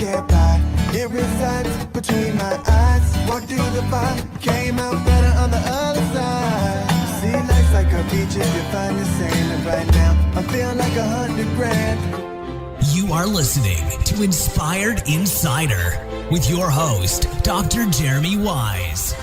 get by. It resides between my eyes. Walked through the fire, came out better on the other side. See, life's like a beach if you find the sand. And right now, I feel like 100 grand. You are listening to Inspired Insider with your host, Dr. Jeremy Wise.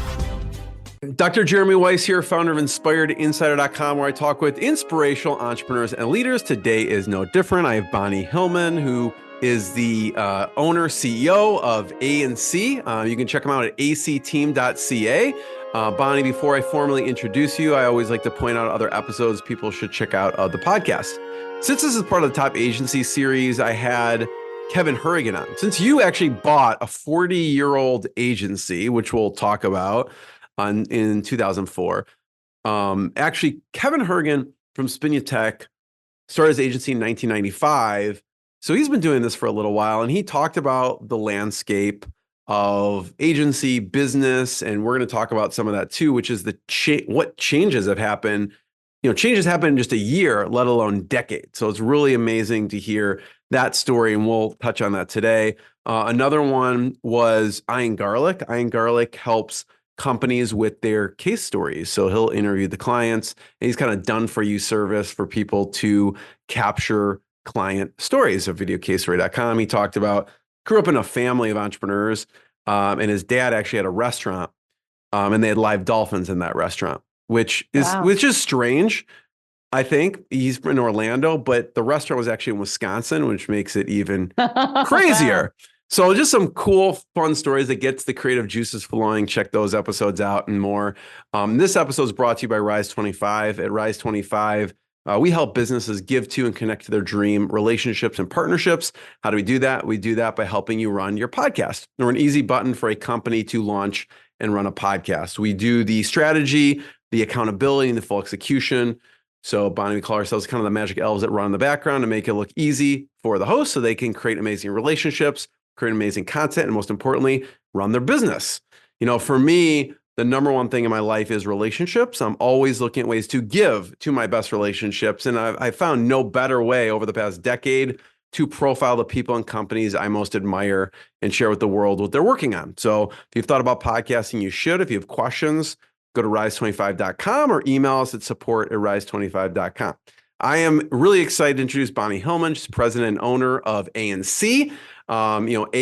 Dr. Jeremy Weiss here, founder of InspiredInsider.com, where I talk with inspirational entrepreneurs and leaders. Today is no different. I have Bonnie Hillman, who is the owner, CEO of A&C. You can check them out at acteam.ca. Bonnie, before I formally introduce you, I always like to point out other episodes people should check out of the podcast. Since this is part of the Top Agency series, I had Kevin Hurrigan on. Since you actually bought a 40-year-old agency, which we'll talk about, in 2004. Actually, Kevin Hurrigan from Tech started his agency in 1995. So he's been doing this for a little while, and he talked about the landscape of agency business, and we're going to talk about some of that too, which is what changes have happened. You know, changes happen in just a year, let alone decades. So it's really amazing to hear that story, and we'll touch on that today. Another one was Iron Garlic. Iron Garlic helps companies with their case stories. So he'll interview the clients, and he's kind of done for you service for people to capture client stories. Of videocasestory.com. He talked about, grew up in a family of entrepreneurs, and his dad actually had a restaurant, and they had live dolphins in that restaurant, which is strange. I think he's in Orlando, but the restaurant was actually in Wisconsin, which makes it even crazier. So just some cool, fun stories that gets the creative juices flowing. Check those episodes out and more. This episode is brought to you by Rise 25. At Rise 25, we help businesses give to and connect to their dream relationships and partnerships. How do we do that? We do that by helping you run your podcast. We're an easy button for a company to launch and run a podcast. We do the strategy, the accountability, and the full execution. So Bonnie, we call ourselves kind of the magic elves that run in the background to make it look easy for the host so they can create amazing relationships, create amazing content, and most importantly, run their business. You know, for me, the number one thing in my life is relationships. I'm always looking at ways to give to my best relationships. And I've found no better way over the past decade to profile the people and companies I most admire and share with the world what they're working on. So if you've thought about podcasting, you should. If you have questions, go to rise25.com or email us at support@rise25.com. I am really excited to introduce Bonnie Hillman. She's president and owner of A&C. acteam.ca.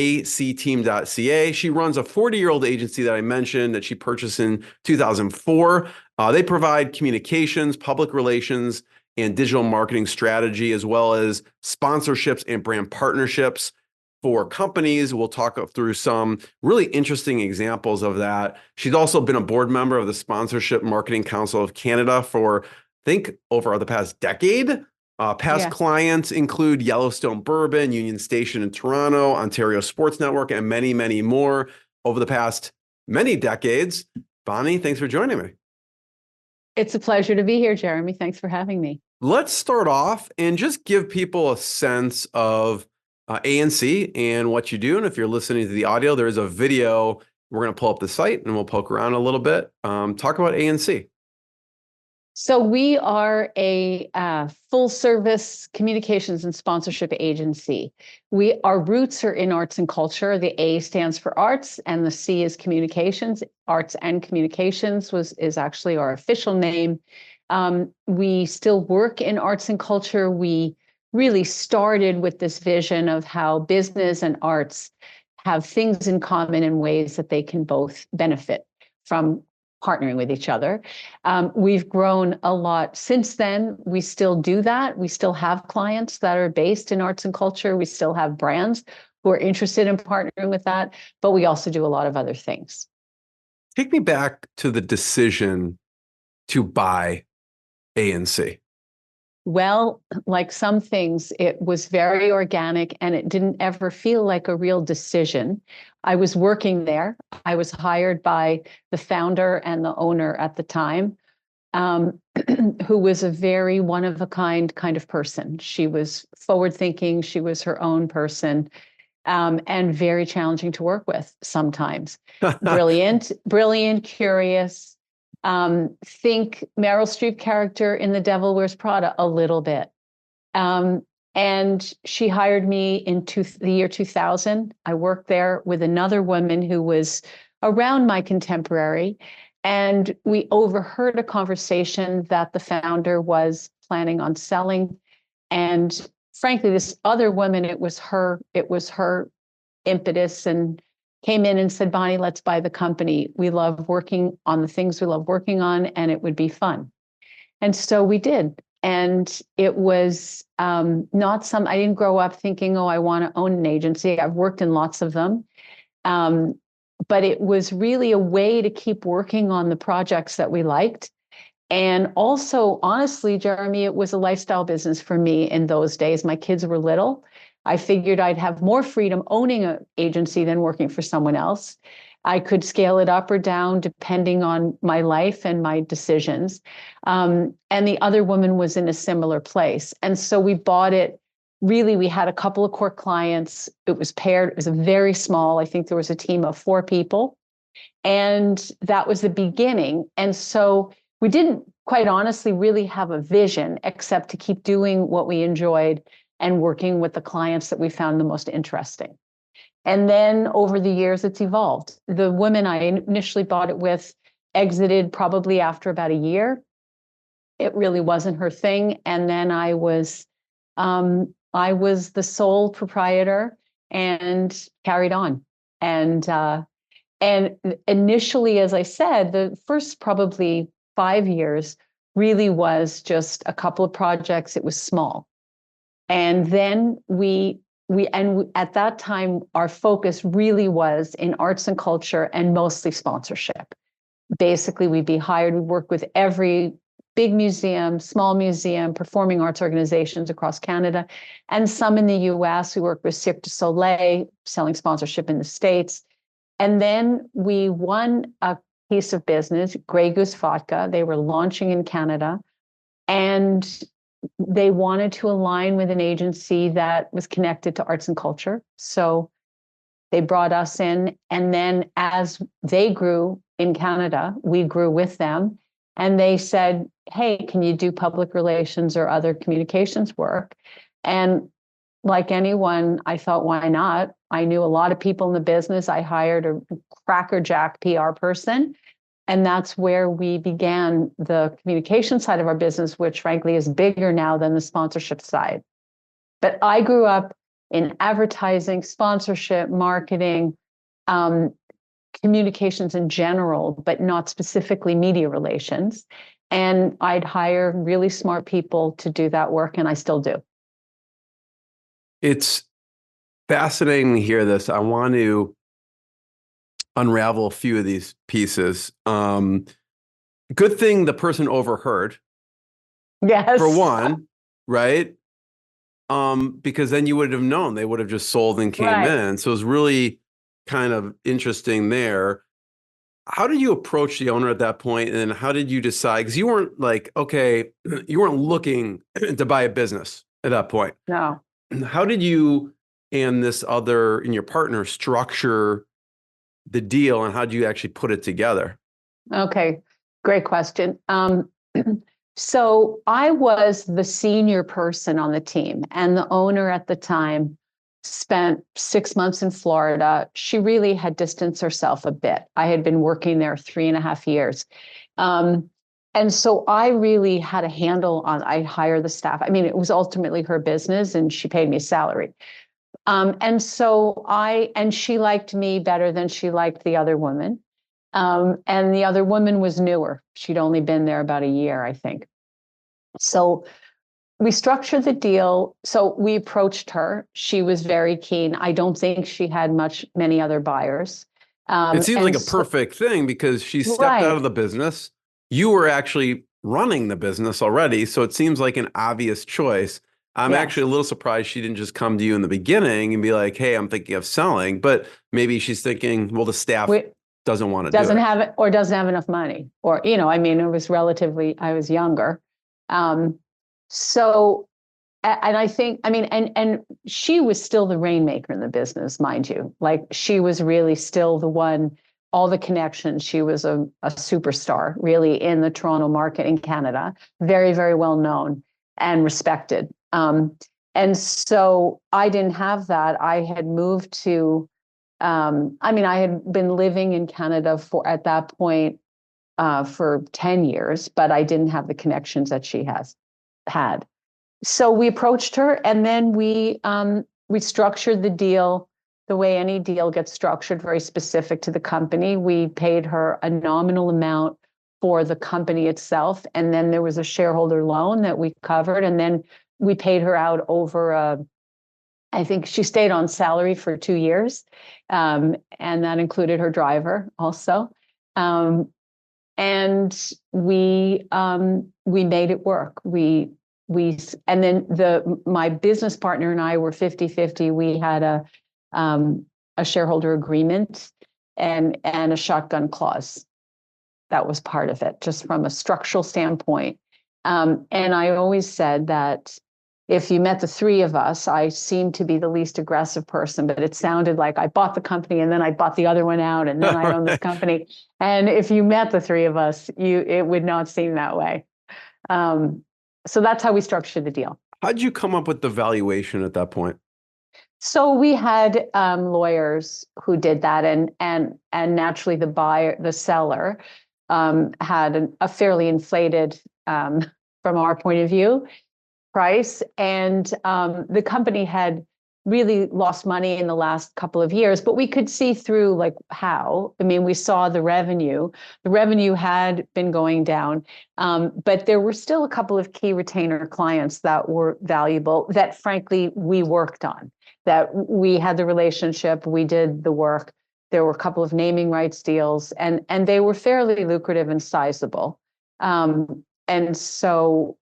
She runs a 40-year-old agency that I mentioned that she purchased in 2004. They provide communications, public relations, and digital marketing strategy, as well as sponsorships and brand partnerships for companies. We'll talk through some really interesting examples of that. She's also been a board member of the Sponsorship Marketing Council of Canada for, I think, over the past decade. Past clients include Yellowstone Bourbon, Union Station in Toronto, Ontario Sports Network, and many, many more over the past many decades. Bonnie, thanks for joining me. It's a pleasure to be here, Jeremy. Thanks for having me. Let's start off and just give people a sense of A&C and what you do. And if you're listening to the audio, there is a video. We're going to pull up the site and we'll poke around a little bit. Talk about A&C. So we are a full-service communications and sponsorship agency. Our roots are in arts and culture. The A stands for arts, and the C is communications. Arts and communications is actually our official name. We still work in arts and culture. We really started with this vision of how business and arts have things in common in ways that they can both benefit from partnering with each other. We've grown a lot since then. We still do that. We still have clients that are based in arts and culture. We still have brands who are interested in partnering with that, but we also do a lot of other things. Take me back to the decision to buy A&C. Well, like some things, it was very organic and it didn't ever feel like a real decision. I was working there. I was hired by the founder and the owner at the time, who was a very one-of-a-kind kind of person. She was forward-thinking. She was her own person, and very challenging to work with sometimes. Brilliant, curious. Think Meryl Streep character in The Devil Wears Prada a little bit. And she hired me in the year 2000. I worked there with another woman who was around my contemporary. And we overheard a conversation that the founder was planning on selling. And frankly, this other woman, it was her impetus, and came in and said, Bonnie, let's buy the company. We love working on the things we love working on, and it would be fun. And so we did. And it was I didn't grow up thinking, oh, I want to own an agency. I've worked in lots of them. But it was really a way to keep working on the projects that we liked. And also, honestly, Jeremy, it was a lifestyle business for me in those days. My kids were little. I figured I'd have more freedom owning an agency than working for someone else. I could scale it up or down depending on my life and my decisions. And the other woman was in a similar place. And so we bought it. Really, we had a couple of core clients. It was paired. It was a very small, I think there was a team of 4 people. And that was the beginning. And so we didn't, quite honestly, really have a vision except to keep doing what we enjoyed and working with the clients that we found the most interesting. And then over the years, it's evolved. The woman I initially bought it with exited probably after about a year. It really wasn't her thing. And then I was the sole proprietor and carried on. And initially, as I said, the first probably 5 years really was just a couple of projects. It was small. And then at that time, our focus really was in arts and culture and mostly sponsorship. Basically, we'd be hired, we'd work with every big museum, small museum, performing arts organizations across Canada, and some in the US. We worked with Cirque du Soleil, selling sponsorship in the States. And then we won a piece of business, Grey Goose Vodka. They were launching in Canada, and they wanted to align with an agency that was connected to arts and culture. So they brought us in. And then as they grew in Canada, we grew with them. And they said, hey, can you do public relations or other communications work? And like anyone, I thought, why not? I knew a lot of people in the business. I hired a crackerjack PR person. And that's where we began the communication side of our business, which frankly is bigger now than the sponsorship side. But I grew up in advertising, sponsorship, marketing, communications in general, but not specifically media relations. And I'd hire really smart people to do that work, and I still do. It's fascinating to hear this. I want to unravel a few of these pieces. Good thing the person overheard. Yes. For one, right? Because then you would have known. They would have just sold and came in. So it was really kind of interesting there. How did you approach the owner at that point? And how did you decide? Because you weren't like, okay, you weren't looking to buy a business at that point. No. How did you and your partner structure the deal, and how did you actually put it together? Okay, great question. So I was the senior person on the team, and the owner at the time spent 6 months in Florida. She really had distanced herself a bit. I had been working there 3.5 years. And so I really had a handle on, I'd hire the staff. I mean, it was ultimately her business, and she paid me a salary. And she liked me better than she liked the other woman. And the other woman was newer. She'd only been there about a year, I think. So we structured the deal. So we approached her. She was very keen. I don't think she had many other buyers. It seems like a perfect thing because she stepped out of the business. You were actually running the business already. So it seems like an obvious choice. I'm actually a little surprised she didn't just come to you in the beginning and be like, hey, I'm thinking of selling. But maybe she's thinking, well, the staff doesn't want to do it. Doesn't have enough money. Or, I mean, I was younger. So, and I think, I mean, and she was still the rainmaker in the business, mind you. Like, she was really still the one, all the connections. She was a superstar, really, in the Toronto market in Canada. Very, very well known and respected. And so I didn't have that. I had moved to, I had been living in Canada at that point, for 10 years, but I didn't have the connections that she has had. So we approached her, and then we structured the deal the way any deal gets structured, very specific to the company. We paid her a nominal amount for the company itself, and then there was a shareholder loan that we covered, and then we paid her out over I think she stayed on salary for 2 years, and that included her driver also. And we made it work. And then my business partner and I were 50-50. We had a shareholder agreement and a shotgun clause. That was part of it, just from a structural standpoint. And I always said that if you met the three of us, I seemed to be the least aggressive person, but it sounded like I bought the company and then I bought the other one out and then I own this company. And if you met the three of us, it would not seem that way. So that's how we structured the deal. How'd you come up with the valuation at that point? So we had lawyers who did that, and naturally the seller, had a fairly inflated, from our point of view, price. And the company had really lost money in the last couple of years, but we could see through how. I mean, we saw the revenue. The revenue had been going down, but there were still a couple of key retainer clients that were valuable that, frankly, we worked on, that we had the relationship, we did the work. There were a couple of naming rights deals, and they were fairly lucrative and sizable. And so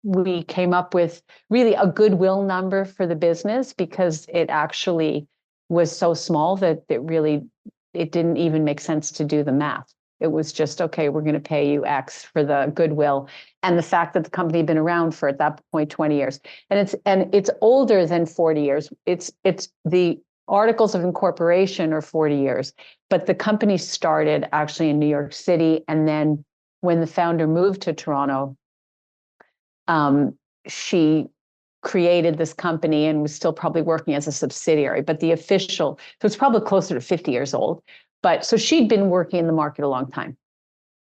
we came up with really a goodwill number for the business, because it actually was so small that it didn't even make sense to do the math. It was just, okay, we're going to pay you X for the goodwill. And the fact that the company had been around for, at that point, 20 years. And it's older than 40 years. It's the articles of incorporation are 40 years, but the company started actually in New York City. And then when the founder moved to Toronto, she created this company and was still probably working as a subsidiary, but so it's probably closer to 50 years old. But so she'd been working in the market a long time.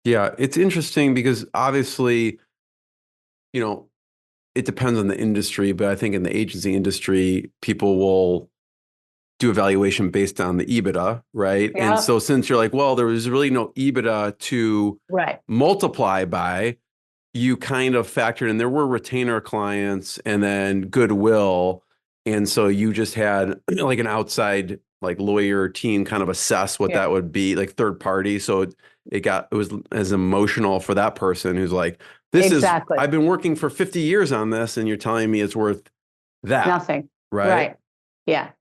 Yeah, it's interesting because obviously, it depends on the industry, but I think in the agency industry, people will do evaluation based on the EBITDA, right? Yeah. And so since you're like, well, there was really no EBITDA to multiply by, you kind of factored in, there were retainer clients and then goodwill. And so you just had like an outside lawyer team kind of assess what that would be, like third party. So it was as emotional for that person who's like, I've been working for 50 years on this and you're telling me it's worth that. Nothing. Right. Yeah.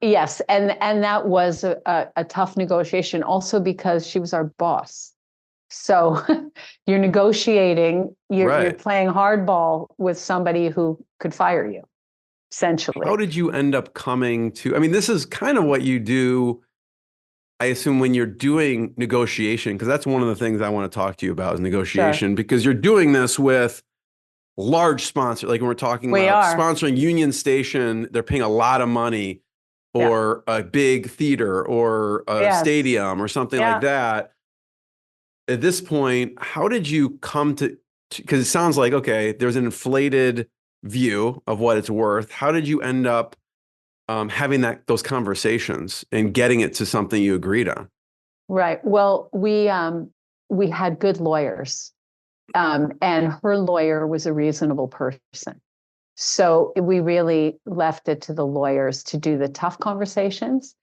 Yes. And that was a tough negotiation, also because she was our boss. So you're negotiating, you're playing hardball with somebody who could fire you, essentially. How did you end up coming to, I mean, this is kind of what you do, I assume, when you're doing negotiation, because that's one of the things I want to talk to you about is negotiation, because you're doing this with large sponsors. Like when we're talking about sponsoring Union Station, they're paying a lot of money, or a big theater or a stadium or something like that. At this point, how did you come to, because it sounds like, okay, there's an inflated view of what it's worth. How did you end up having those conversations and getting it to something you agreed on? Right. Well, we had good lawyers, and her lawyer was a reasonable person. So we really left it to the lawyers to do the tough conversations.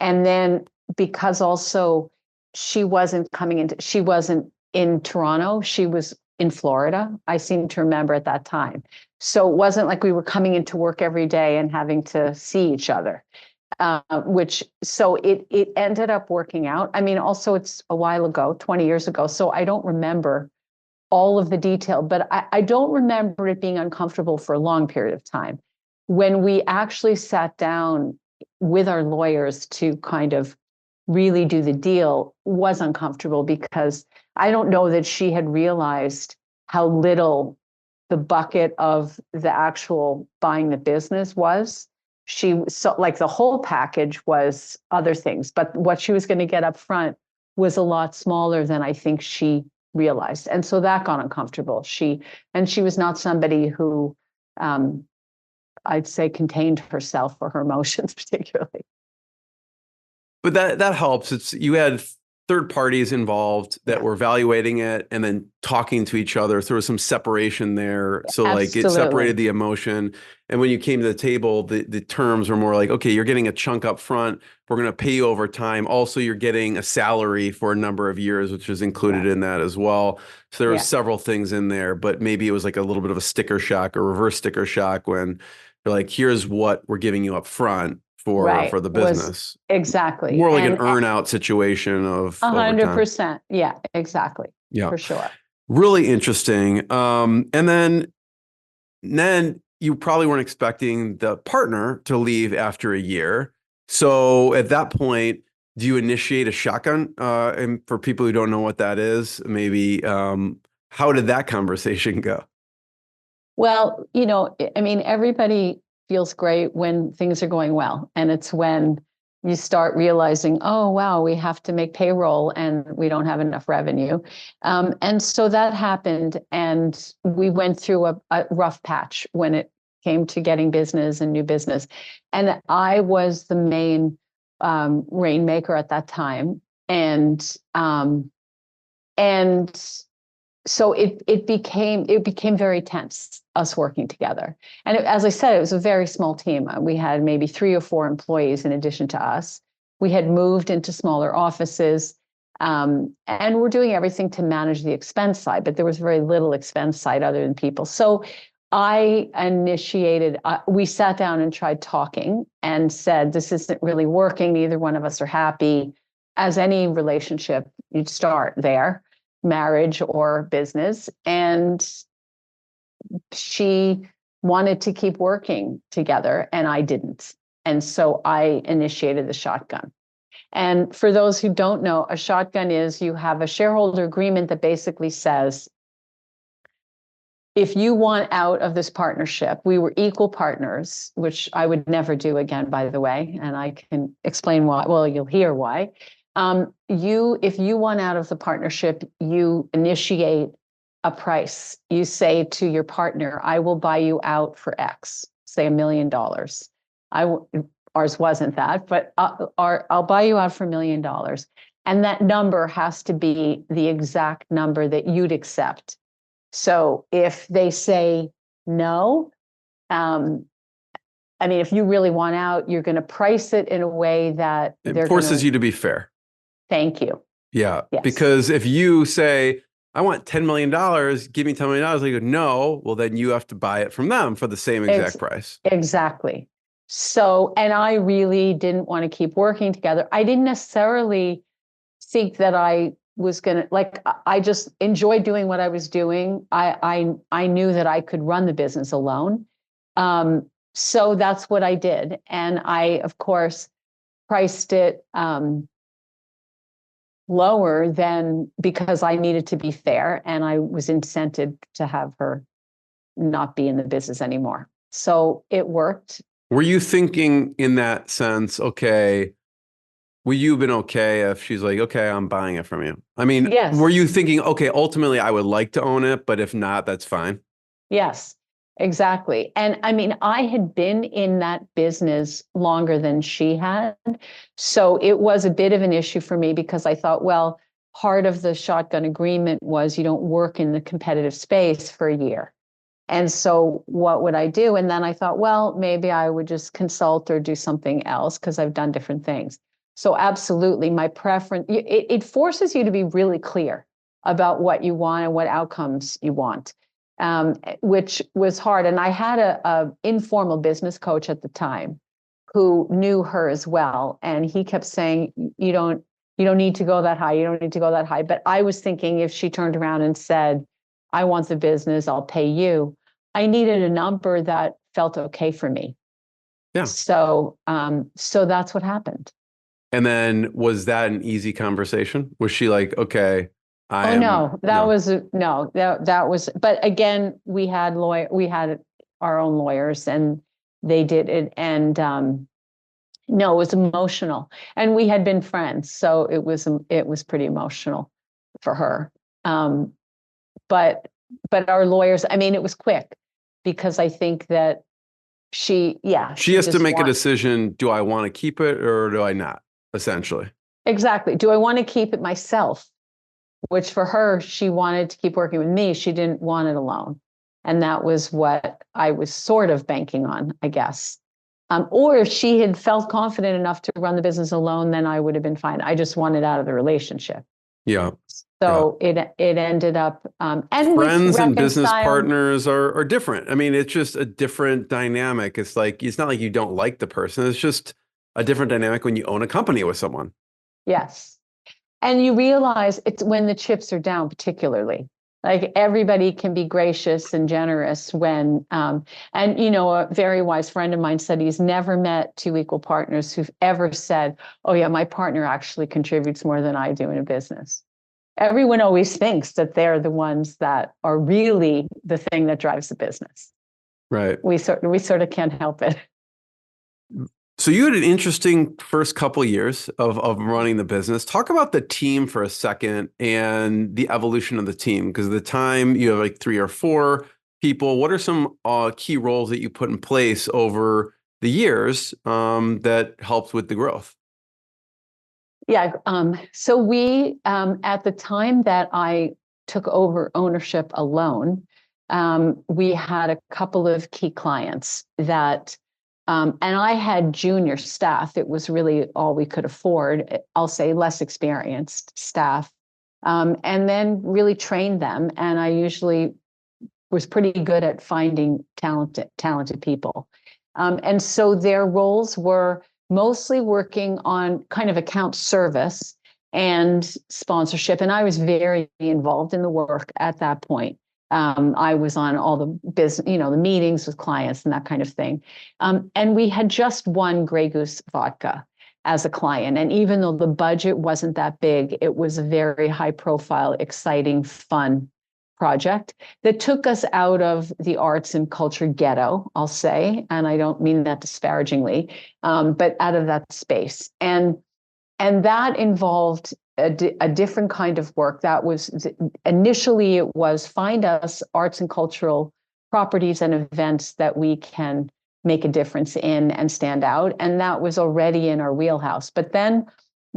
And then because also she wasn't in Toronto, she was in Florida, I seem to remember at that time. So it wasn't like we were coming into work every day and having to see each other, so it ended up working out. I mean, also it's a while ago, 20 years ago, so I don't remember all of the detail, but I don't remember it being uncomfortable for a long period of time. When we actually sat down with our lawyers to kind of really do the deal, was uncomfortable, because I don't know that she had realized how little the bucket of the actual buying the business was. So like the whole package was other things, but what she was going to get up front was a lot smaller than I think she realized. And so that got uncomfortable. She was not somebody who, I'd say, contained herself or her emotions particularly. But that helps. You had third parties involved that were evaluating it and then talking to each other. So there was some separation there. So like it separated the emotion. And when you came to the table, the terms were more like, okay, you're getting a chunk up front. We're going to pay you over time. Also, you're getting a salary for a number of years, which is included in that as well. So there were several things in there, but maybe it was like a little bit of a sticker shock or reverse sticker shock when they're like, here's what we're giving you up front for the business. Exactly. More like an earn out situation of 100%. Yeah, exactly. Yeah. For sure. Really interesting. And then you probably weren't expecting the partner to leave after a year. So at that point, do you initiate a shotgun? And for people who don't know what that is, maybe how did that conversation go? Well, I mean, everybody feels great when things are going well. And it's when you start realizing, oh, wow, we have to make payroll and we don't have enough revenue. And so that happened. And we went through a rough patch when it came to getting business and new business. And I was the main rainmaker at that time. And so it became very tense, us working together. And as I said, it was a very small team. We had maybe 3 or 4 employees in addition to us. We had moved into smaller offices, and we're doing everything to manage the expense side, but there was very little expense side other than people. So I initiated, we sat down and tried talking and said, this isn't really working. Neither one of us are happy. As any relationship, you'd start there, marriage or business. And she wanted to keep working together and I didn't. And so I initiated the shotgun. And for those who don't know, a shotgun is you have a shareholder agreement that basically says, if you want out of this partnership, we were equal partners, which I would never do again, by the way. And I can explain why. Well, you'll hear why. If you want out of the partnership, you initiate a price. You say to your partner, I will buy you out for X, say $1 million. Ours wasn't that, but I'll buy you out for $1 million. And that number has to be the exact number that you'd accept. So if they say no, I mean, if you really want out, you're going to price it in a way that it forces you to be fair. Thank you. Yeah. Yes. Because if you say, I want $10 million, give me $10 million, they go, no, well, then you have to buy it from them for the same exact price. Exactly. So, and I really didn't want to keep working together. I didn't necessarily think that I was going to, like, I just enjoyed doing what I was doing. I knew that I could run the business alone. So that's what I did. And I, of course, priced it lower than, because I needed to be fair and I was incented to have her not be in the business anymore. So it worked. Were you thinking in that sense, okay, would you have been okay if she's like, okay, I'm buying it from you? I mean, yes. Were you thinking, okay, ultimately I would like to own it, but if not, that's fine? Yes, exactly. And I mean, I had been in that business longer than she had. So it was a bit of an issue for me because I thought, well, part of the shotgun agreement was you don't work in the competitive space for a year. And so what would I do? And then I thought, well, maybe I would just consult or do something else because I've done different things. So absolutely, my preference, it forces you to be really clear about what you want and what outcomes you want, which was hard. And I had a informal business coach at the time who knew her as well. And he kept saying, you don't need to go that high. You don't need to go that high. But I was thinking if she turned around and said, I want the business, I'll pay you, I needed a number that felt okay for me. Yeah. So that's what happened. And then was that an easy conversation? Was she like, okay, I Oh am no, that no. was no, that was, but again, we had our own lawyers and they did it. And no, it was emotional. And we had been friends, so it was pretty emotional for her. Um, but our lawyers, I mean, it was quick because I think that She she has to just make a want decision. Do I want to keep it or do I not? Essentially. exactly. Do I want to keep it myself? Which for her, she wanted to keep working with me. She didn't want it alone. And that was what I was sort of banking on, I guess. Or if she had felt confident enough to run the business alone, then I would have been fine. I just wanted out of the relationship. Yeah. Yeah. So it ended up, and we Friends and business reconciled. partners are different. I mean, it's just a different dynamic. It's like it's not like you don't like the person. It's just a different dynamic when you own a company with someone. Yes. And you realize it's when the chips are down, particularly. Like everybody can be gracious and generous when, and a very wise friend of mine said he's never met two equal partners who've ever said, "Oh yeah, my partner actually contributes more than I do in a business." Everyone always thinks that they're the ones that are really the thing that drives the business. Right. We sort of can't help it. So you had an interesting first couple years of running the business. Talk about the team for a second and the evolution of the team, because at the time you have like 3 or 4 people. What are some key roles that you put in place over the years that helped with the growth? Yeah. So we, at the time that I took over ownership alone, we had a couple of key clients that, and I had junior staff. It was really all we could afford. I'll say less experienced staff, and then really trained them. And I usually was pretty good at finding talented people. And so their roles were mostly working on kind of account service and sponsorship. And I was very involved in the work at that point. I was on all the business, the meetings with clients and that kind of thing. And we had just won Grey Goose Vodka as a client. And even though the budget wasn't that big, it was a very high profile, exciting, fun project that took us out of the arts and culture ghetto, I'll say, and I don't mean that disparagingly, but out of that space. And that involved a different kind of work. That was initially it was find us arts and cultural properties and events that we can make a difference in and stand out. And that was already in our wheelhouse. But then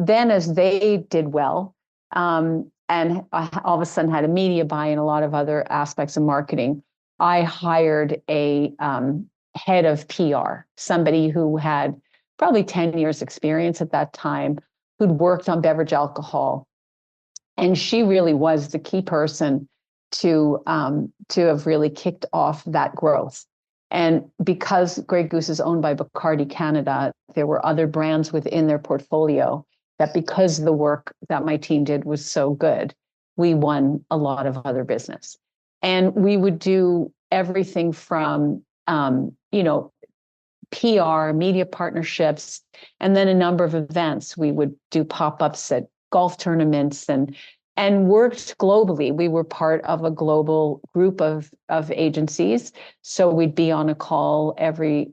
as they did well, and I all of a sudden had a media buy and a lot of other aspects of marketing, I hired a head of PR, somebody who had probably 10 years experience at that time, who'd worked on beverage alcohol. And she really was the key person to have really kicked off that growth. And because Grey Goose is owned by Bacardi Canada, there were other brands within their portfolio that, because the work that my team did was so good, we won a lot of other business. And we would do everything from, PR, media partnerships, and then a number of events. We would do pop-ups at golf tournaments and worked globally. We were part of a global group of agencies. So we'd be on a call every,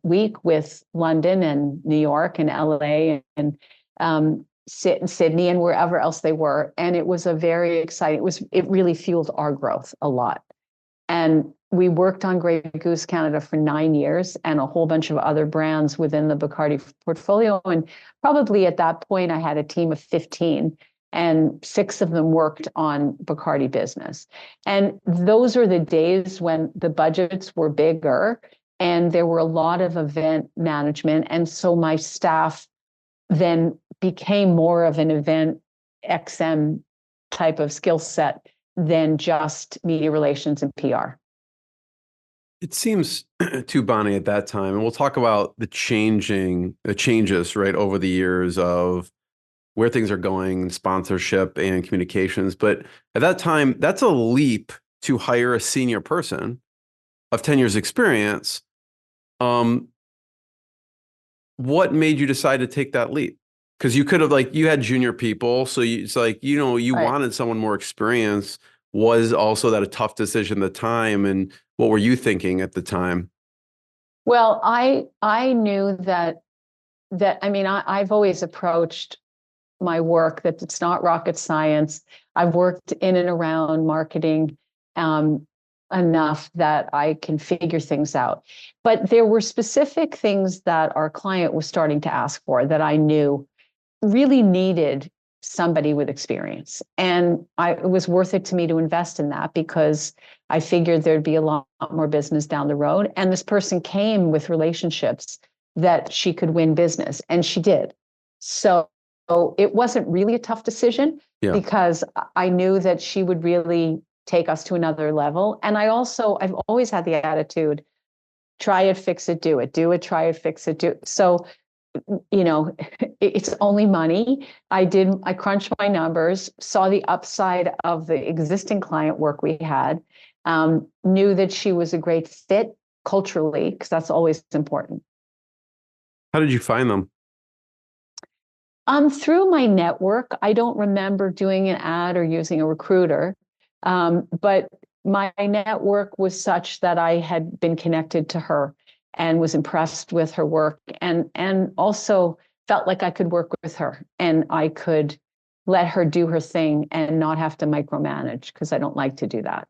week with London and New York and LA and Sydney and wherever else they were. And it was a very exciting, it really fueled our growth a lot. And we worked on Grey Goose Canada for 9 years and a whole bunch of other brands within the Bacardi portfolio. And probably at that point, I had a team of 15 and 6 of them worked on Bacardi business. And those are the days when the budgets were bigger and there were a lot of event management. And so my staff then became more of an event XM type of skill set than just media relations and PR. It seems to Bonnie at that time, and we'll talk about the changes, right, over the years of where things are going, sponsorship and communications. But at that time, that's a leap to hire a senior person of 10 years experience. What made you decide to take that leap? Because you could have like you had junior people, so it's like you Right. wanted someone more experienced. Was also that a tough decision at the time, and what were you thinking at the time? Well, I knew that I mean I've always approached my work that it's not rocket science. I've worked in and around marketing um, enough that I can figure things out. But there were specific things that our client was starting to ask for that I knew really needed somebody with experience. And it was worth it to me to invest in that because I figured there'd be a lot more business down the road. And this person came with relationships that she could win business, and she did. So it wasn't really a tough decision Yeah. because I knew that she would really take us to another level. And I've always had the attitude, try it, fix it, do it, try it, fix it, do it. So you know, it's only money. I crunched my numbers, saw the upside of the existing client work we had, knew that she was a great fit culturally, because that's always important. How did you find them? Through my network, I don't remember doing an ad or using a recruiter, but my network was such that I had been connected to her and was impressed with her work, and also felt like I could work with her and I could let her do her thing and not have to micromanage, because I don't like to do that.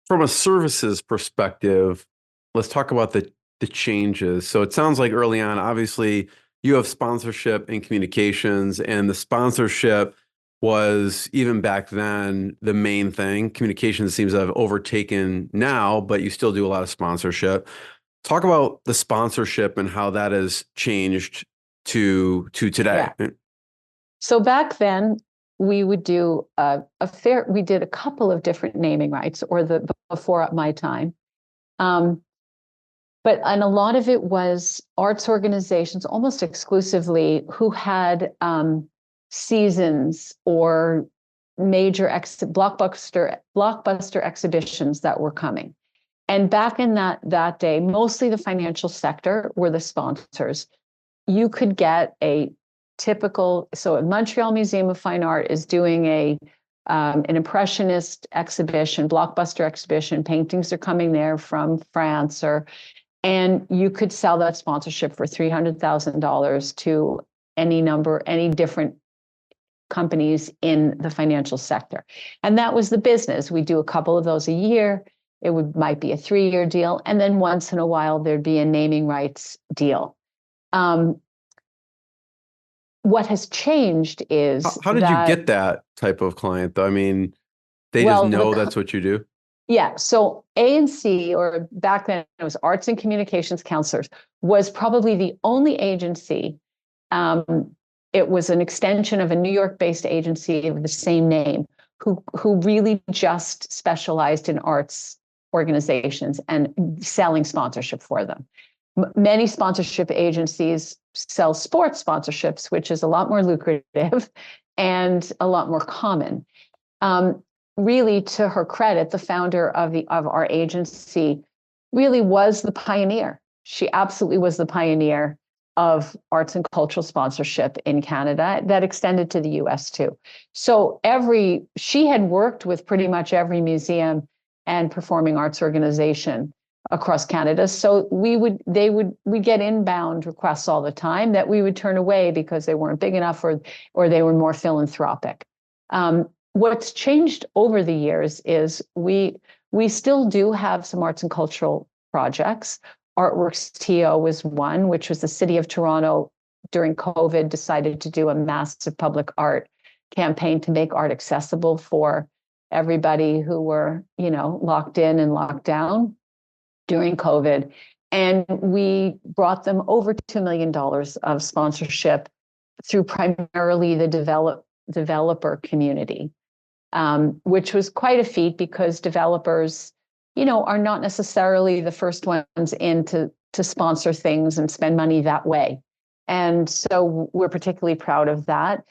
From a services perspective, let's talk about the changes. So it sounds like early on, obviously, you have sponsorship and communications, and the sponsorship was even back then the main thing. Communications seems to have overtaken now, but you still do a lot of sponsorship. Talk about the sponsorship and how that has changed to today. Yeah. So back then, we would do we did a couple of different naming rights, or before my time. Um, and a lot of it was arts organizations, almost exclusively, who had seasons or major blockbuster exhibitions that were coming. And back in that day, mostly the financial sector were the sponsors. You could get a so Montreal Museum of Fine Art is doing an impressionist exhibition, blockbuster exhibition. Paintings are coming there from France, and you could sell that sponsorship for $300,000 to any different companies in the financial sector. And that was the business. We do a couple of those a year. Might be a 3-year deal. And then once in a while, there'd be a naming rights deal. What has changed is How did you get that type of client, though? I mean, they just know that's what you do. Yeah. So ANC, or back then it was Arts and Communications Counselors, was probably the only agency. It was an extension of a New York-based agency of the same name, who really just specialized in arts organizations and selling sponsorship for them. Many sponsorship agencies sell sports sponsorships, which is a lot more lucrative and a lot more common. Really, to her credit, the founder of our agency really was the pioneer. She absolutely was the pioneer of arts and cultural sponsorship in Canada that extended to the US too. So she had worked with pretty much every museum and performing arts organization across Canada. So we'd get inbound requests all the time that we would turn away because they weren't big enough, or they were more philanthropic. What's changed over the years is we still do have some arts and cultural projects. Artworks TO was one, which was the city of Toronto during COVID decided to do a massive public art campaign to make art accessible for everybody who were, locked in and locked down during COVID. And we brought them over $2 million of sponsorship through primarily the developer community, which was quite a feat because developers, are not necessarily the first ones in to sponsor things and spend money that way. And so we're particularly proud of that.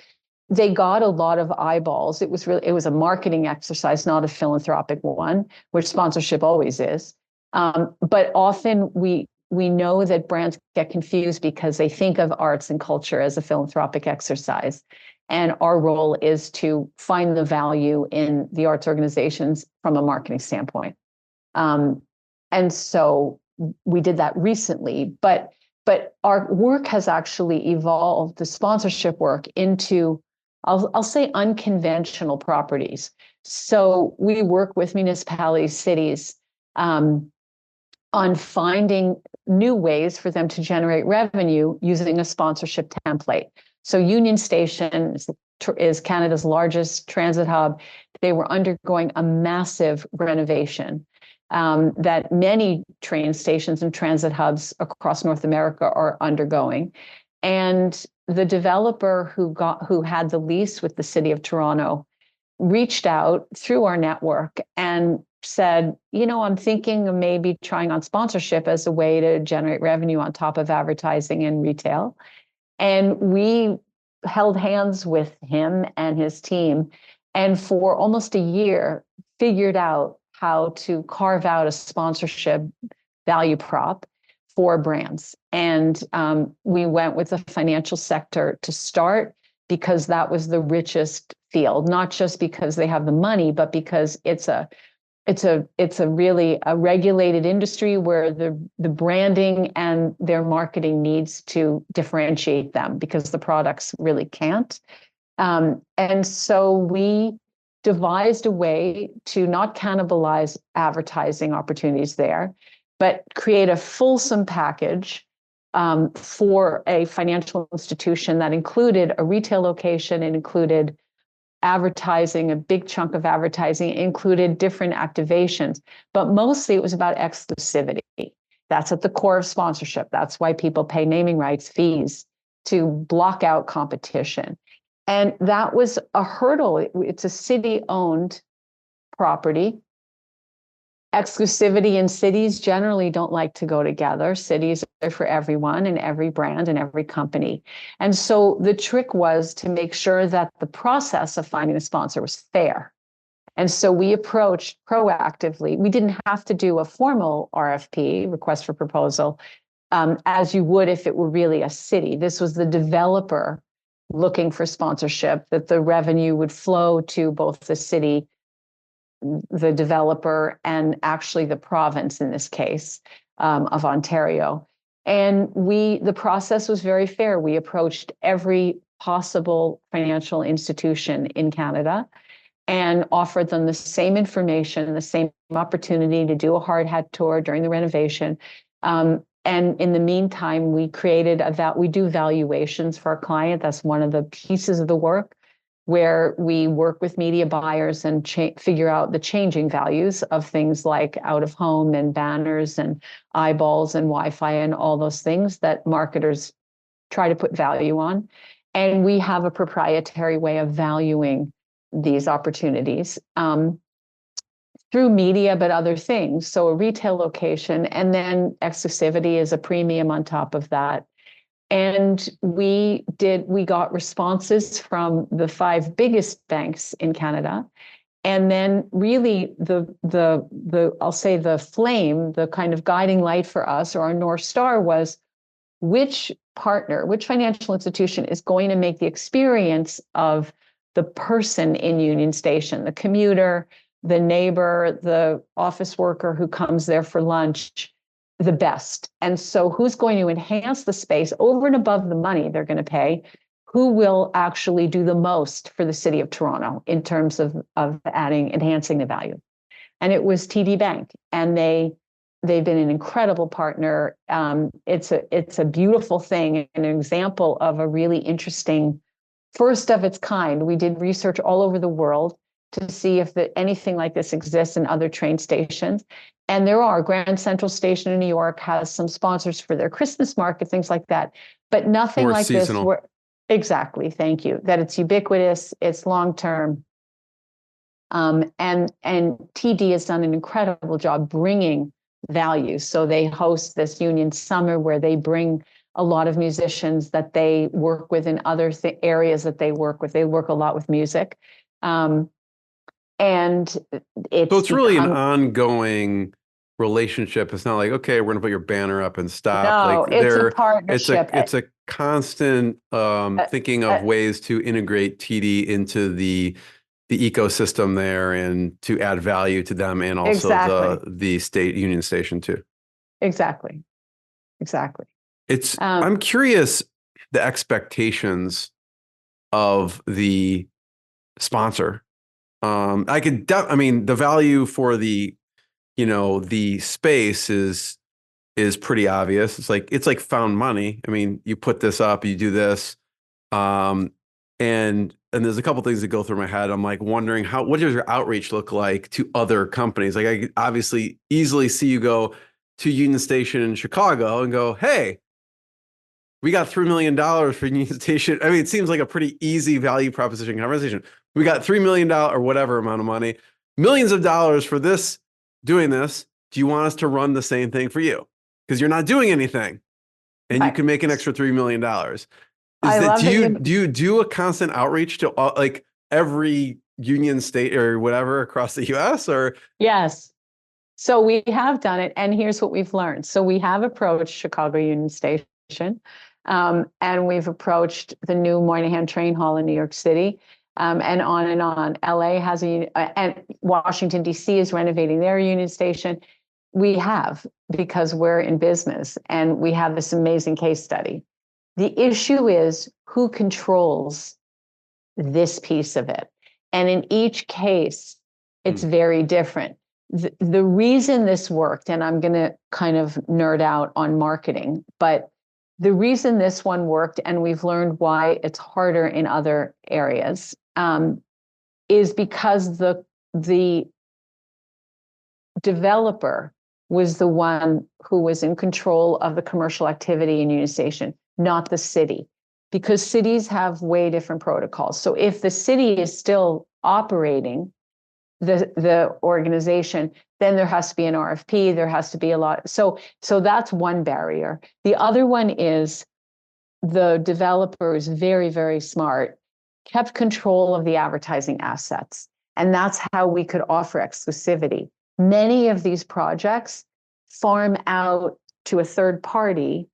They got a lot of eyeballs. It was a marketing exercise, not a philanthropic one, which sponsorship always is. But often we we know that brands get confused because they think of arts and culture as a philanthropic exercise. And our role is to find the value in the arts organizations from a marketing standpoint. And so we did that recently, but our work has actually evolved, the sponsorship work, into, I'll say, unconventional properties. So we work with municipalities, cities, on finding new ways for them to generate revenue using a sponsorship template. So Union Station is Canada's largest transit hub. They were undergoing a massive renovation that many train stations and transit hubs across North America are undergoing. And the developer who had the lease with the City of Toronto reached out through our network and said, I'm thinking of maybe trying on sponsorship as a way to generate revenue on top of advertising and retail. And we held hands with him and his team, and for almost a year figured out how to carve out a sponsorship value prop for brands. And we went with the financial sector to start, because that was the richest field, not just because they have the money, but because it's a really a regulated industry where the branding and their marketing needs to differentiate them, because the products really can't. And so we devised a way to not cannibalize advertising opportunities there, but create a fulsome package for a financial institution that included a retail location, and included advertising, a big chunk of advertising, included different activations, but mostly it was about exclusivity. That's at the core of sponsorship. That's why people pay naming rights fees, to block out competition. And that was a hurdle. It's a city-owned property. Exclusivity and cities generally don't like to go together. Cities are for everyone and every brand and every company. And so the trick was to make sure that the process of finding a sponsor was fair. And so we approached proactively. We didn't have to do a formal RFP, request for proposal, as you would if it were really a city. This was the developer looking for sponsorship, that the revenue would flow to both the city, the developer, and actually the province in this case, of Ontario. And the process was very fair. We approached every possible financial institution in Canada and offered them the same information, the same opportunity to do a hard hat tour during the renovation. And in the meantime, we do valuations for our client. That's one of the pieces of the work, where we work with media buyers and figure out the changing values of things like out of home and banners and eyeballs and Wi-Fi and all those things that marketers try to put value on. And we have a proprietary way of valuing these opportunities through media, but other things. So a retail location, and then exclusivity is a premium on top of that. And we got responses from the 5 biggest banks in Canada. And then really I'll say the flame, the kind of guiding light for us, or our North Star, was which financial institution is going to make the experience of the person in Union Station, the commuter, the neighbor, the office worker who comes there for lunch, the best. And so who's going to enhance the space over and above the money they're going to pay? Who will actually do the most for the City of Toronto in terms of enhancing the value? And it was TD Bank, and they've been an incredible partner. It's a beautiful thing, and an example of a really interesting, first of its kind. We did research all over the world to see if anything like this exists in other train stations. And there are. Grand Central Station in New York has some sponsors for their Christmas market, things like that, but nothing More like seasonal. this. Exactly. Thank you. That it's ubiquitous, it's long-term. And TD has done an incredible job bringing value. So they host this Union Summer where they bring a lot of musicians that they work with in other areas that they work with. They work a lot with music. And So it's really an ongoing relationship. It's not like, okay, we're gonna put your banner up and stop. Like No, it's a it's a partnership. constant Uh, thinking of uh, ways to integrate TD into the ecosystem there and to add value to them and also exactly, the state union station too. exactly, exactly. It's Um, I'm curious the expectations of the sponsor. I mean, the value for the space is pretty obvious. It's like found money. I mean, you put this up, you do this, um, and there's a couple things that go through my head. I'm like wondering what does your outreach look like to other companies? Like I could obviously easily see you go to Union Station in Chicago and go, hey, we got $3 million for Union Station. I mean, it seems like a pretty easy value proposition conversation. We got $3 million or whatever amount of money, millions of dollars for this, doing this. Do you want us to run the same thing for you? Because you're not doing anything and you I, can make an extra $3 million. Is I that love that you. do you do a constant outreach to like every union state or whatever across the US or Yes. So we have done it, and here's what we've learned. So we have approached Chicago Union Station, and we've approached the new Moynihan Train Hall in New York City, and on and on. LA has and Washington, D.C. is renovating their Union Station. We have, because we're in business, and we have this amazing case study. The issue is who controls this piece of it. And in each case, it's very different. The reason this worked, and I'm going to kind of nerd out on marketing, but the reason this one worked, and we've learned why it's harder in other areas, is because the developer was the one who was in control of the commercial activity in Union Station, not the city, because cities have way different protocols. So if the city is still operating the organization, then there has to be an RFP, there has to be a lot. So that's one barrier. The other one is the developer is very, very smart, kept control of the advertising assets. And that's how we could offer exclusivity. Many of these projects farm out to a third party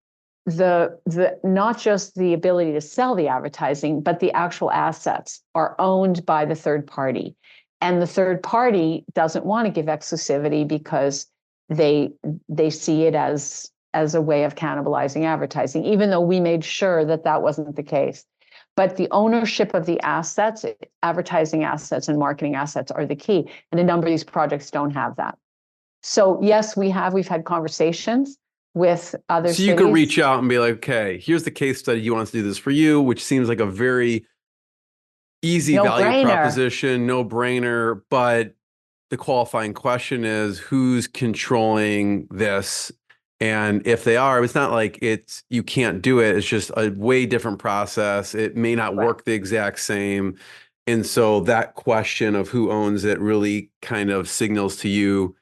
the not just the ability to sell the advertising, but the actual assets are owned by the third party. And the third party doesn't want to give exclusivity because they see it as a way of cannibalizing advertising, even though we made sure that that wasn't the case. But the ownership of the assets, advertising assets and marketing assets are the key. And a number of these projects don't have that. So yes, we've had conversations with other so you could cities. reach out and be like, okay, here's the case study. You want us to do this for you, which seems like a very easy value No-brainer. proposition, no brainer. But the qualifying question is who's controlling this? And if they are, it's not like you can't do it. It's just a way different process. It may not work the exact same. And so that question of who owns it really kind of signals to you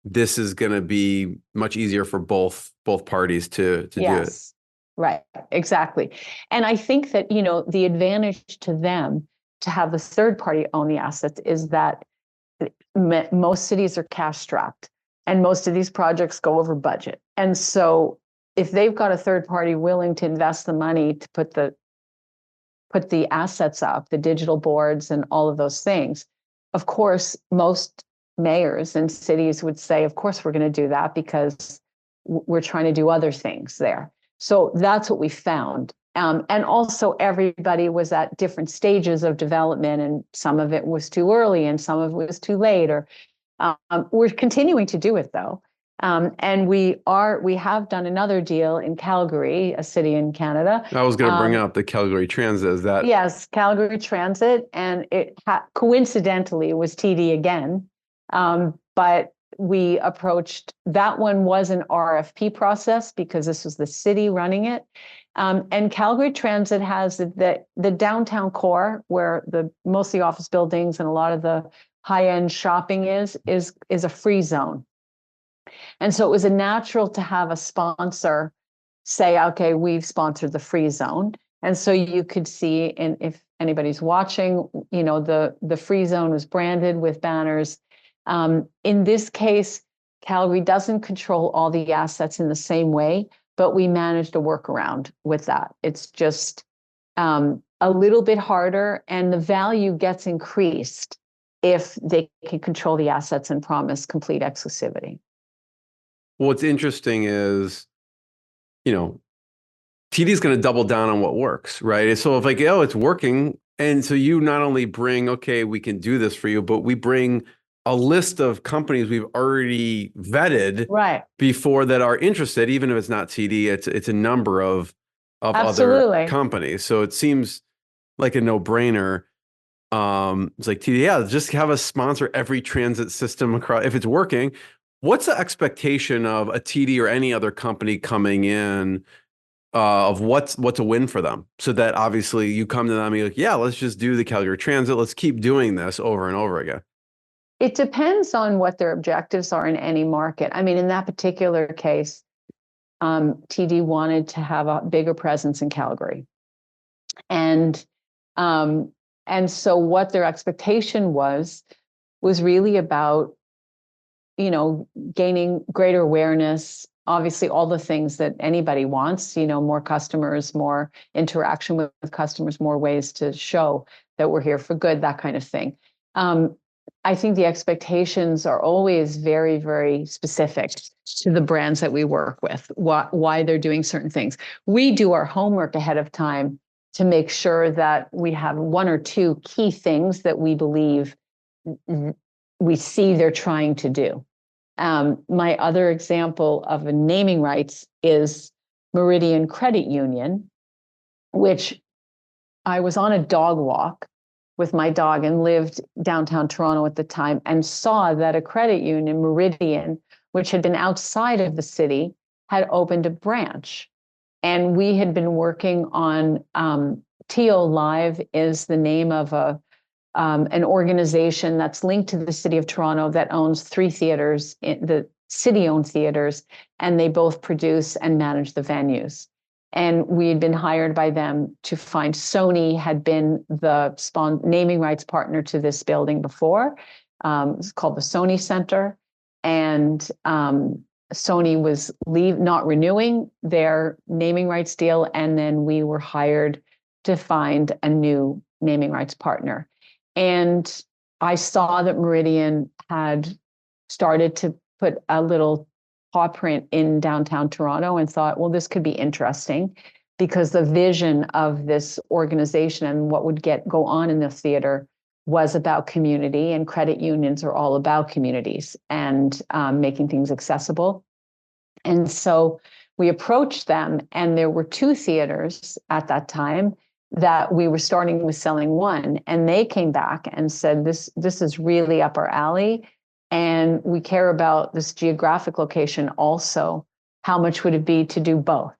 this is going to be much easier for both parties to do it. Yes, right, exactly. And I think that, the advantage to them to have the third party own the assets is that most cities are cash strapped and most of these projects go over budget. And so if they've got a third party willing to invest the money to put the assets up, the digital boards and all of those things, of course, most mayors and cities would say, of course, we're going to do that because we're trying to do other things there. So that's what we found. And also everybody was at different stages of development, and some of it was too early and some of it was too late. Or we're continuing to do it though. And we have done another deal in Calgary, a city in Canada. I was going to bring up the Calgary Transit. Is that? Yes, Calgary Transit, and it coincidentally was TD again. But we approached that one was an RFP process because this was the city running it. And Calgary Transit has the downtown core where most of the office buildings and a lot of the high-end shopping is a free zone. And so it was a natural to have a sponsor say, okay, we've sponsored the free zone. And so you could see, and if anybody's watching, the free zone was branded with banners. In this case, Calgary doesn't control all the assets in the same way, but we managed to work around with that. It's just a little bit harder, and the value gets increased if they can control the assets and promise complete exclusivity. What's interesting is, TD is going to double down on what works, right? So if like, oh, it's working. And so you not only bring, okay, we can do this for you, but we bring a list of companies we've already vetted before that are interested, even if it's not TD, it's a number of other companies. So it seems like a no-brainer. It's like TD, yeah, just have us sponsor every transit system across if it's working. What's the expectation of a TD or any other company coming in of what's a win for them? So that obviously you come to them and you're like, yeah, let's just do the Calgary Transit. Let's keep doing this over and over again. It depends on what their objectives are in any market. I mean, in that particular case, TD wanted to have a bigger presence in Calgary. And so what their expectation was really about, gaining greater awareness, obviously all the things that anybody wants, more customers, more interaction with customers, more ways to show that we're here for good, that kind of thing. I think the expectations are always very, very specific to the brands that we work with, why they're doing certain things. We do our homework ahead of time to make sure that we have one or two key things that we believe we see they're trying to do. My other example of a naming rights is Meridian Credit Union, which I was on a dog walk with my dog and lived downtown Toronto at the time and saw that a credit union, Meridian, which had been outside of the city, had opened a branch. And we had been working on TO Live is the name of an organization that's linked to the city of Toronto that owns 3 theaters, the city-owned theaters, and they both produce and manage the venues. And we had been hired by them to find Sony had been the naming rights partner to this building before. It's called the Sony Center. And Sony was not renewing their naming rights deal. And then we were hired to find a new naming rights partner. And I saw that Meridian had started to put a little paw print in downtown Toronto and thought, well, this could be interesting because the vision of this organization and what would go on in the theater was about community, and credit unions are all about communities and making things accessible. And so we approached them, and there were 2 theaters at that time that we were starting with selling one, and they came back and said, this is really up our alley. And we care about this geographic location also. How much would it be to do both?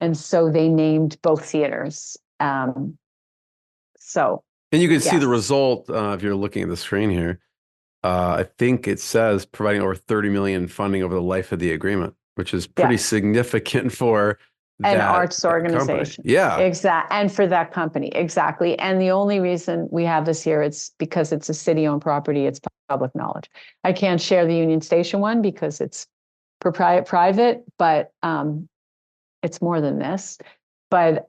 And so they named both theaters. And you can see the result if you're looking at the screen here. I think it says providing over 30 million funding over the life of the agreement, which is pretty significant for an arts organization. Company. Yeah. Exactly. And for that company. Exactly. And the only reason we have this here, it's because it's a city-owned property. It's public knowledge. I can't share the Union Station one because it's private, but it's more than this. But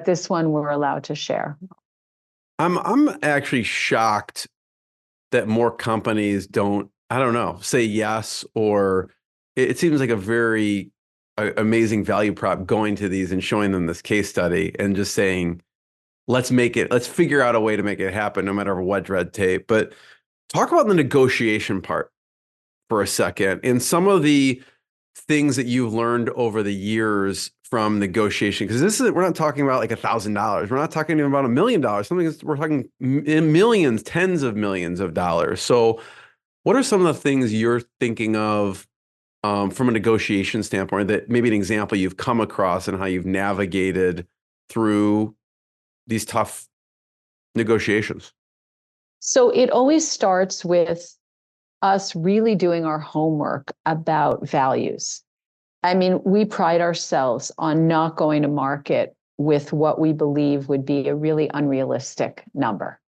this one we're allowed to share. I'm actually shocked that more companies don't, I don't know, say yes, or it seems like a very amazing value prop going to these and showing them this case study and just saying, let's figure out a way to make it happen no matter what red tape. But talk about the negotiation part for a second and some of the things that you've learned over the years from negotiation, because we're not talking about like $1,000. We're not talking even about $1 million. We're talking in millions, tens of millions of dollars. So what are some of the things you're thinking of from a negotiation standpoint, that maybe an example you've come across and how you've navigated through these tough negotiations? So it always starts with us really doing our homework about values. I mean, we pride ourselves on not going to market with what we believe would be a really unrealistic number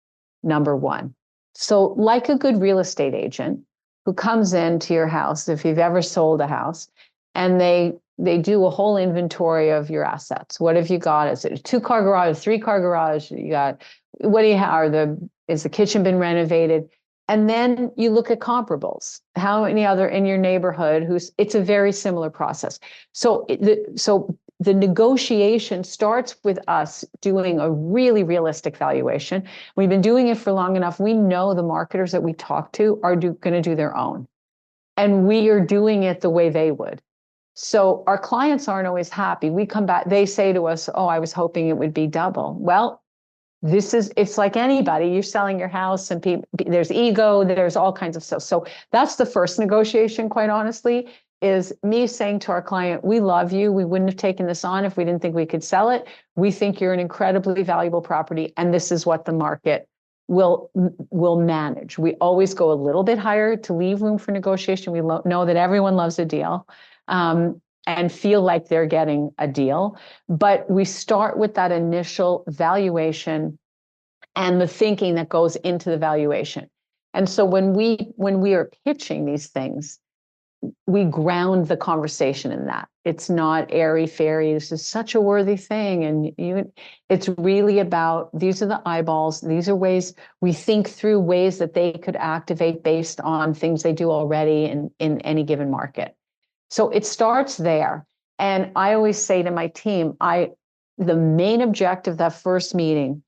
one. So like a good real estate agent, who comes into your house, if you've ever sold a house, and they do a whole inventory of your assets. What have you got? Is it a 2-car garage, 3-car garage? You got, what do you have? Is the kitchen been renovated? And then you look at comparables. How many other in your neighborhood it's a very similar process. So the negotiation starts with us doing a really realistic valuation. We've been doing it for long enough. We know the marketers that we talk to are going to do their own. And we are doing it the way they would. So our clients aren't always happy. We come back, they say to us, oh, I was hoping it would be double. Well, it's like anybody, you're selling your house and there's ego, there's all kinds of stuff. So that's the first negotiation, quite honestly, is me saying to our client, we love you. We wouldn't have taken this on if we didn't think we could sell it. We think you're an incredibly valuable property, and this is what the market will manage. We always go a little bit higher to leave room for negotiation. We know that everyone loves a deal. And feel like they're getting a deal. But we start with that initial valuation and the thinking that goes into the valuation. And so when we are pitching these things, we ground the conversation in that. It's not airy-fairy, this is such a worthy thing. And it's really about, these are the eyeballs, these are ways we think through ways that they could activate based on things they do already in any given market. So it starts there. And I always say to my team, the main objective of that first meeting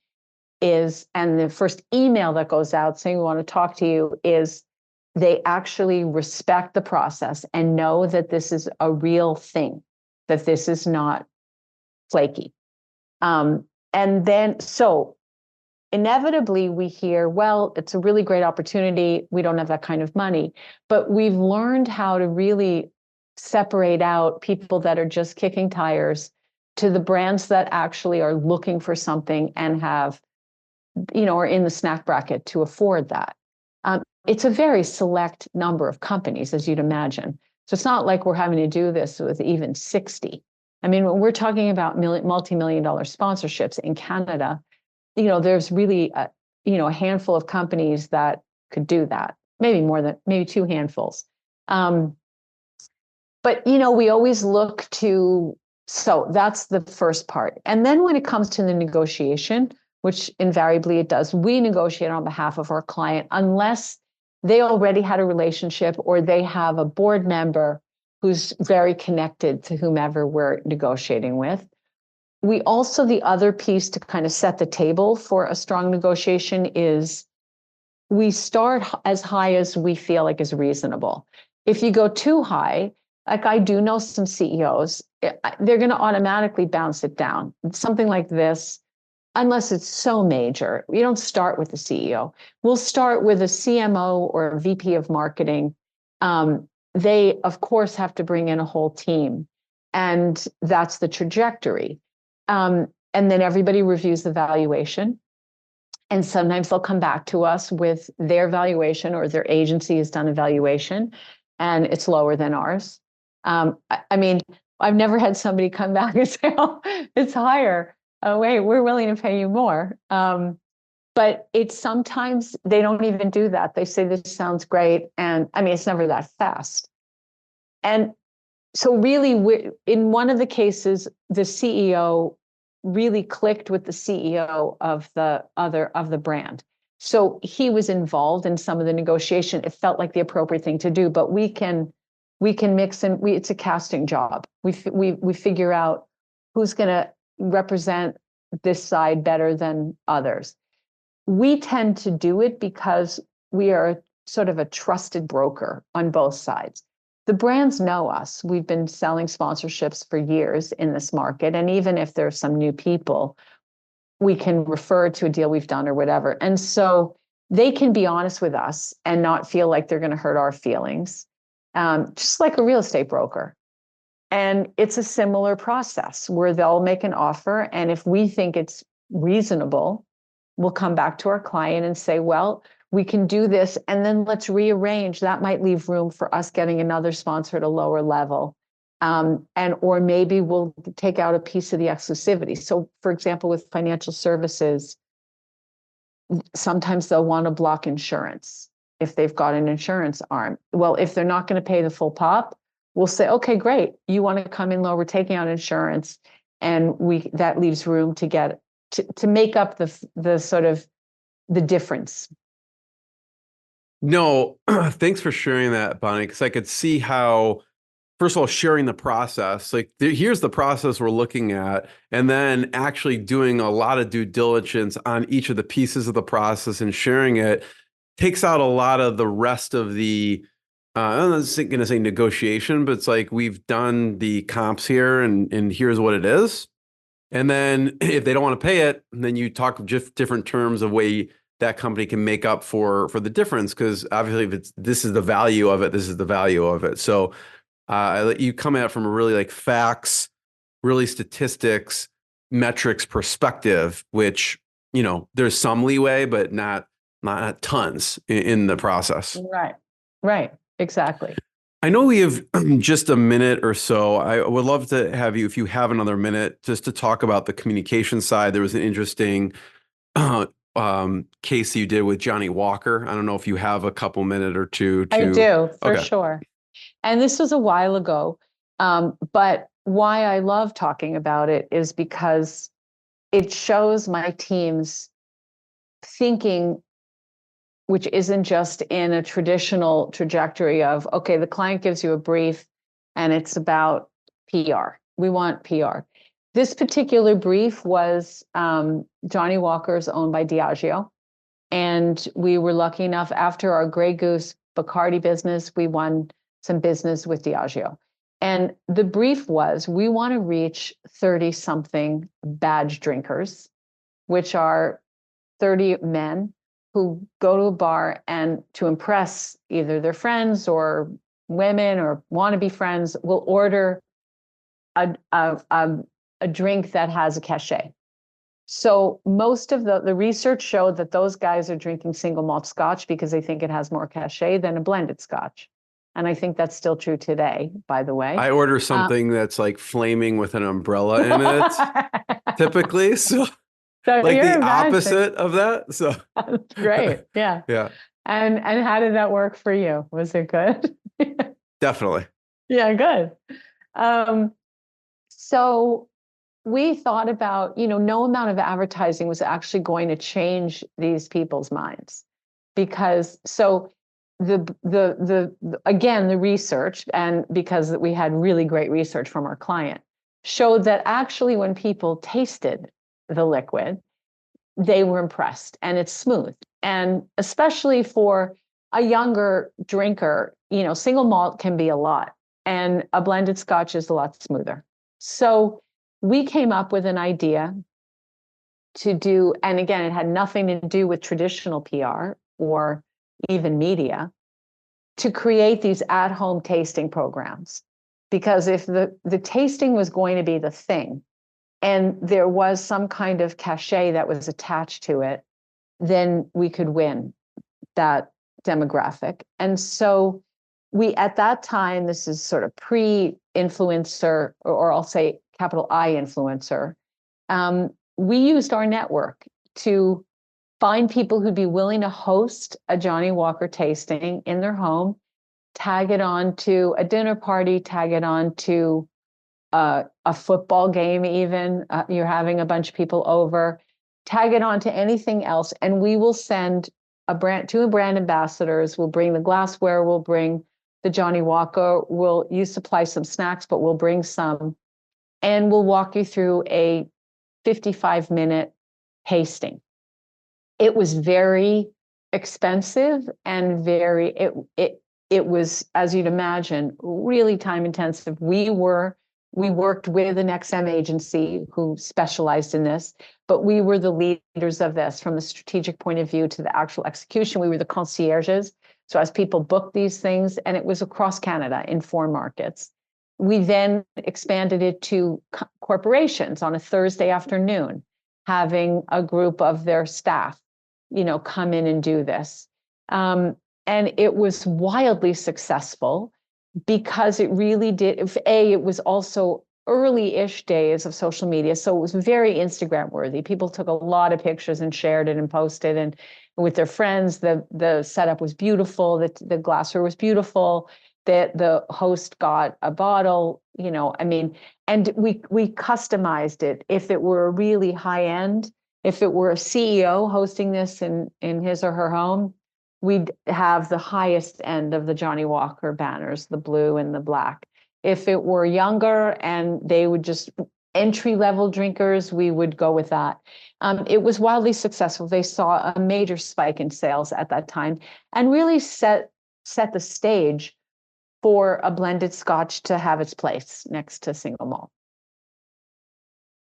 is, and the first email that goes out saying we want to talk to you, is they actually respect the process and know that this is a real thing, that this is not flaky. And then, so inevitably we hear, well, it's a really great opportunity. We don't have that kind of money, but we've learned how to really separate out people that are just kicking tires to the brands that actually are looking for something and have, are in the snack bracket to afford that. It's a very select number of companies, as you'd imagine. So it's not like we're having to do this with even 60. I mean, when we're talking about multi-million-dollar sponsorships in Canada, there's really a handful of companies that could do that. Maybe 2 handfuls. But, we always look to, so that's the first part. And then when it comes to the negotiation, which invariably it does, we negotiate on behalf of our client unless they already had a relationship or they have a board member who's very connected to whomever we're negotiating with. We also, the other piece to kind of set the table for a strong negotiation is we start as high as we feel like is reasonable. If you go too high, like I do know some CEOs, they're going to automatically bounce it down. Something like this, unless it's so major, we don't start with the CEO. We'll start with a CMO or a VP of marketing. They, of course, have to bring in a whole team, and that's the trajectory. And then everybody reviews the valuation. And sometimes they'll come back to us with their valuation, or their agency has done a valuation and it's lower than ours. I mean, I've never had somebody come back and say, oh, it's higher. Oh, wait, we're willing to pay you more. But it's sometimes they don't even do that. They say, this sounds great. And I mean, it's never that fast. And so really, in one of the cases, the CEO really clicked with the CEO of the brand. So he was involved in some of the negotiation. It felt like the appropriate thing to do, but we can mix and it's a casting job. We figure out who's going to represent this side better than others. We tend to do it because we are sort of a trusted broker on both sides. The brands know us. We've been selling sponsorships for years in this market. And even if there's some new people, we can refer to a deal we've done or whatever. And so they can be honest with us and not feel like they're going to hurt our feelings, just like a real estate broker. And it's a similar process where they'll make an offer. And if we think it's reasonable, we'll come back to our client and say, well, we can do this, and then let's rearrange. That might leave room for us getting another sponsor at a lower level. Or maybe we'll take out a piece of the exclusivity. So for example, with financial services, sometimes they'll want to block insurance. if they've got an insurance arm. Well, if they're not going to pay the full pop, we'll say, okay, great. You want to come in low, we're taking out insurance. And that leaves room to get to make up the sort of the difference. No, thanks for sharing that, Bonnie, because I could see how, first of all, sharing the process, like here's the process we're looking at, and then actually doing a lot of due diligence on each of the pieces of the process and sharing it takes out a lot of the rest of the, I'm not going to say negotiation, but it's like we've done the comps here and here's what it is. And then if they don't want to pay it, then you talk just different terms of way that company can make up for the difference. Because obviously, if this is the value of it, this is the value of it. So you come at it from a really like facts, really statistics, metrics perspective, which, there's some leeway, but not tons in the process. Right. Exactly. I know we have just a minute or so. I would love to have you, if you have another minute, just to talk about the communication side. There was an interesting case you did with Johnny Walker. I don't know if you have a couple minute or two. I do, for Okay. sure. And this was a while ago. But why I love talking about it is because it shows my team's thinking, which isn't just in a traditional trajectory of, okay, the client gives you a brief and it's about PR. We want PR. This particular brief was Johnny Walker's owned by Diageo. And we were lucky enough, after our Grey Goose Bacardi business, we won some business with Diageo. And the brief was, we want to reach 30-something badge drinkers, which are 30 men who go to a bar and, to impress either their friends or women or wannabe friends, will order a drink that has a cachet. So most of the research showed that those guys are drinking single malt scotch because they think it has more cachet than a blended scotch. And I think that's still true today, by the way. I order something that's like flaming with an umbrella in it, typically. So like the opposite of that. So that's great. Yeah. Yeah. And how did that work for you? Was it good? Definitely. Yeah, good. So we thought about, no amount of advertising was actually going to change these people's minds, because again, the research, and because we had really great research from our client, showed that actually when people tasted the liquid, they were impressed, and it's smooth. And especially for a younger drinker, single malt can be a lot, and a blended scotch is a lot smoother. So we came up with an idea to do, and again, it had nothing to do with traditional PR or even media, to create these at-home tasting programs. Because if the tasting was going to be the thing, and there was some kind of cachet that was attached to it, then we could win that demographic. And so we, at that time, this is sort of pre-influencer, or I'll say capital I influencer, we used our network to find people who'd be willing to host a Johnny Walker tasting in their home, tag it on to a dinner party, tag it on to a football game, even you're having a bunch of people over, tag it on to anything else, and we will send two brand ambassadors. We'll bring the glassware, we'll bring the Johnny Walker, you supply some snacks, but we'll bring some, and we'll walk you through a 55-minute tasting. It was very expensive and it was, as you'd imagine, really time intensive. We worked with an XM agency who specialized in this, but we were the leaders of this from the strategic point of view to the actual execution. We were the concierges. So as people booked these things, and it was across Canada in 4 markets. We then expanded it to corporations on a Thursday afternoon, having a group of their staff, come in and do this. And it was wildly successful, because it really did. It was also early-ish days of social media, so it was very Instagram worthy. People took a lot of pictures and shared it and posted, and with their friends. The setup was beautiful. The glassware was beautiful. The host got a bottle, I mean, and we customized it. If it were a really high end, if it were a CEO hosting this in his or her home, we'd have the highest end of the Johnny Walker banners, the blue and the black. If it were younger and they would just entry-level drinkers, we would go with that. It was wildly successful. They saw a major spike in sales at that time and really set the stage for a blended Scotch to have its place next to single malt.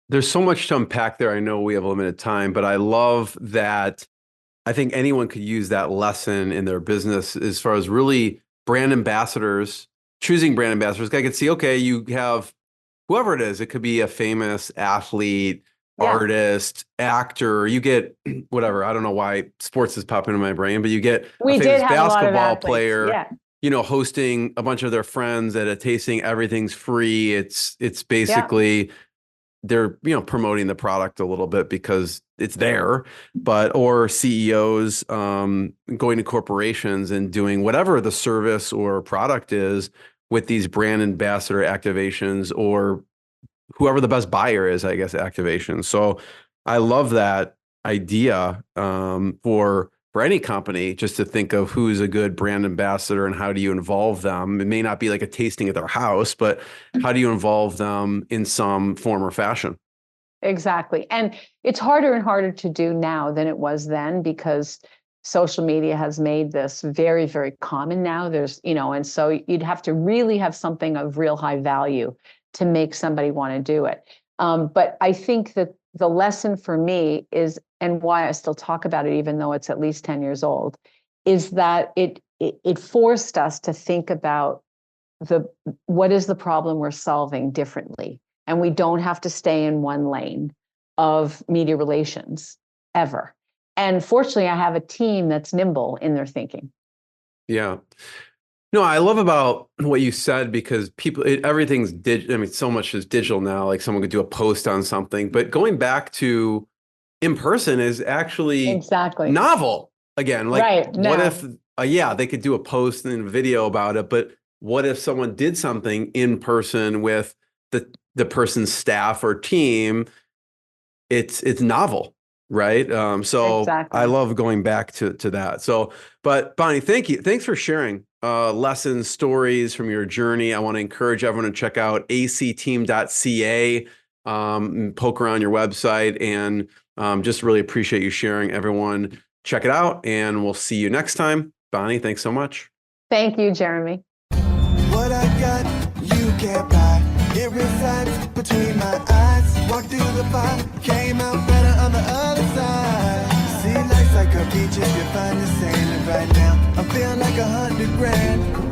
There's so much to unpack there. I know we have limited time, but I love that. I think anyone could use that lesson in their business as far as really brand ambassadors, choosing brand ambassadors. I could see, okay, you have whoever it is. It could be a famous athlete, artist, actor. You get whatever. I don't know why sports is popping in my brain, but you get a famous basketball player, hosting a bunch of their friends at a tasting. Everything's free. It's basically they're promoting the product a little bit because it's there, or CEOs going to corporations and doing whatever the service or product is with these brand ambassador activations, or whoever the best buyer is, I guess, activation. So I love that idea for any company, just to think of who's a good brand ambassador and how do you involve them. It may not be like a tasting at their house, but how do you involve them in some form or fashion? Exactly. And it's harder and harder to do now than it was then, because social media has made this very, very common now. There's, and so you'd have to really have something of real high value to make somebody want to do it. But I think that the lesson for me is, and why I still talk about it, even though it's at least 10 years old, is that it forced us to think about what is the problem we're solving differently. And we don't have to stay in one lane of media relations ever. And fortunately, I have a team that's nimble in their thinking. Yeah. No, I love about what you said, because everything's digital. I mean, so much is digital now. Like someone could do a post on something, but going back to in person is actually novel again. Like, what if, they could do a post and a video about it, but what if someone did something in person with the person's staff or team? It's novel. Right. So I love going back to that. So, but Bonnie, thank you. Thanks for sharing lessons, stories from your journey. I want to encourage everyone to check out acteam.ca, poke around your website, and just really appreciate you sharing. Everyone, check it out, and we'll see you next time. Bonnie, thanks so much. Thank you, Jeremy. What I got, you can't buy. It resides between my eyes. Walked through the fire, came out better on the other side. See, life's like a beach if you find the sailing right now. I'm feeling like 100 grand.